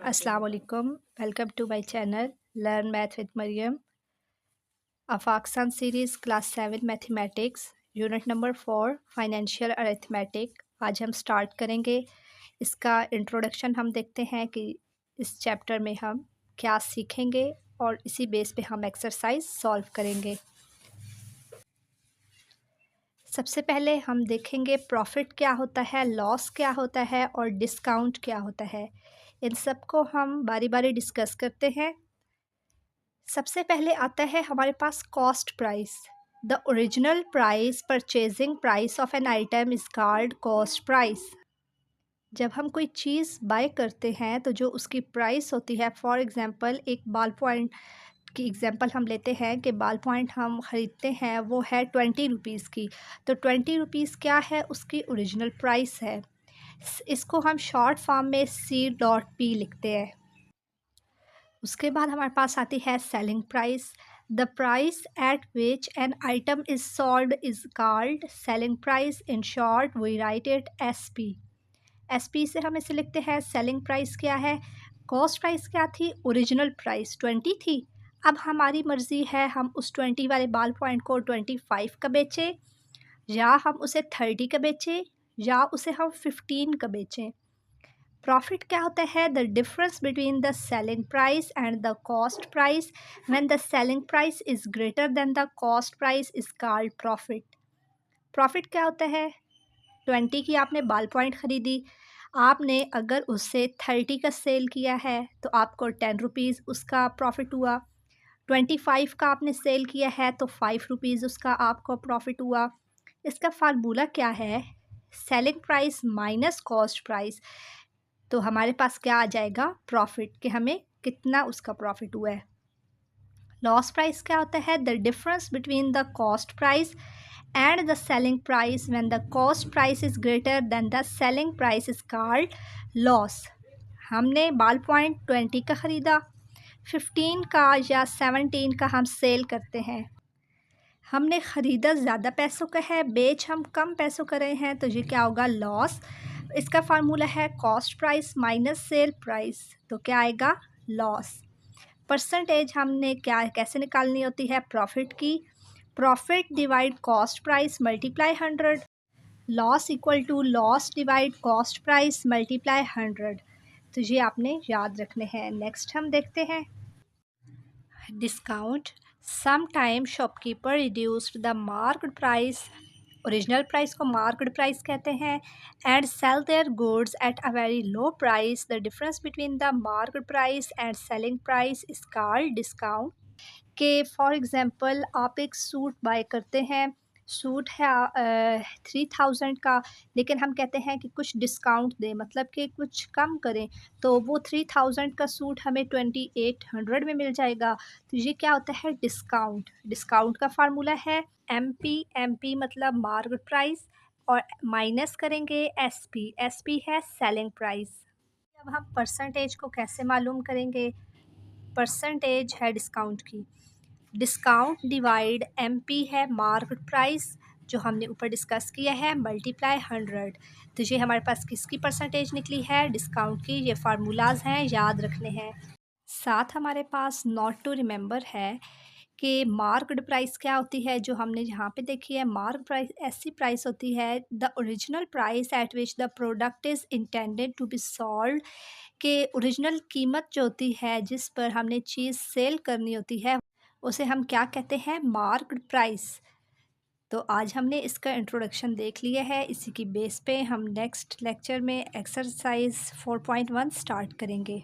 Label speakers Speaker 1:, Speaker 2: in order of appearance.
Speaker 1: अस्सलाम वालेकुम। Welcome to my channel learn math with Mariam. अफाक्सन series class 7 mathematics unit number 4 financial arithmetic आज हम स्टार्ट करेंगे। इसका इंट्रोडक्शन हम देखते हैं कि इस चैप्टर में हम क्या सीखेंगे और इसी बेस पे हम एक्सरसाइज सॉल्व करेंगे। सबसे पहले हम देखेंगे प्रॉफिट क्या होता है, लॉस क्या होता है और डिस्काउंट क्या होता है। इन सब को हम बारी बारी डिस्कस करते हैं। सबसे पहले आता है हमारे पास cost price. The original price purchasing price of an item is called cost price. जब हम कोई चीज़ बाय करते हैं तो जो उसकी प्राइस होती है, फॉर एग्ज़ाम्पल एक बाल पॉइंट की एग्ज़ाम्पल हम लेते हैं कि बाल पॉइंट हम ख़रीदते हैं वो है 20 रुपीज़ की। तो 20 रुपीज़ क्या है, उसकी ओरिजिनल प्राइस है। इसको हम शॉर्ट फॉर्म में C.P लिखते हैं। उसके बाद हमारे पास आती है selling price. The price at which an item is sold is called selling price. In short we write it SP। SP से हम इसे लिखते हैं सेलिंग प्राइस क्या है। कॉस्ट प्राइस क्या थी, ओरिजिनल प्राइस 20 थी। अब हमारी मर्ज़ी है हम उस 20 वाले बाल पॉइंट को 25 का बेचें, या हम उसे 30 का बेचें, या उसे हम 15 का बेचें। प्रॉफिट क्या होता है, the difference between the selling price and the cost price. When the selling price is greater than the cost price is called profit. Profit क्या होता है, 20 की आपने बाल पॉइंट ख़रीदी, आपने अगर उससे 30 का सेल किया है तो आपको 10 रुपीज़ उसका प्रॉफिट हुआ। 25 का आपने सेल किया है तो 5 रुपीज़ उसका आपको प्रॉफिट हुआ। इसका फार्मूला क्या है, selling price minus cost price. तो हमारे पास क्या आ जाएगा, प्रॉफिट, कि हमें कितना उसका प्रॉफिट हुआ है। लॉस प्राइस क्या होता है, the difference between the cost price and the selling price. When the cost price is greater than the selling price is called loss. हमने बाल पॉइंट 20 का ख़रीदा, 15 का या 17 का हम सेल करते हैं। हमने ख़रीदा ज़्यादा पैसों का है, बेच हम कम पैसों कर रहे हैं, तो ये क्या होगा, लॉस। इसका फार्मूला है cost price minus sale price, तो क्या आएगा, लॉस। परसेंटेज हमने क्या कैसे निकालनी होती है प्रॉफिट की, profit divide cost price multiply 100। Loss equal to loss divide cost price multiply 100। तो ये आपने याद रखने हैं। नेक्स्ट हम देखते हैं discount. Some time shopkeeper reduced the marked price, original price को मार्क्ड प्राइस कहते हैं, and sell their goods at a very low price. The difference between the marked price and selling price is called discount. कि for example आप एक suit bye करते हैं, suit है 3000 का, लेकिन हम कहते हैं कि कुछ डिस्काउंट दें, मतलब कि कुछ कम करें, तो वो 3000 का सूट हमें 2800 में मिल जाएगा। तो ये क्या होता है, डिस्काउंट। डिस्काउंट का फार्मूला है MP मतलब मार्केट प्राइस, और माइनस करेंगे SP है सेलिंग प्राइस। अब हम परसेंटेज को कैसे मालूम करेंगे, परसेंटेज है डिस्काउंट की, डिस्काउंट डिवाइड MP है मार्केट प्राइस, जो हमने ऊपर डिस्कस किया है, मल्टीप्लाई 100। तो ये हमारे पास किसकी परसेंटेज निकली है, डिस्काउंट की। ये फार्मूलाज हैं, याद रखने हैं। साथ हमारे पास नॉट टू रिमेंबर है कि मार्क्ड प्राइस क्या होती है, जो हमने यहाँ पे देखी है। मार्क प्राइस ऐसी प्राइस होती है, the original price at which the product is intended to be sold, के ओरिजिनल कीमत जो होती है जिस पर हमने चीज़ सेल करनी होती है, उसे हम क्या कहते हैं, मार्क्ड प्राइस। तो आज हमने इसका इंट्रोडक्शन देख लिया है। इसी की बेस पे हम नेक्स्ट लेक्चर में एक्सरसाइज 4.1 स्टार्ट करेंगे।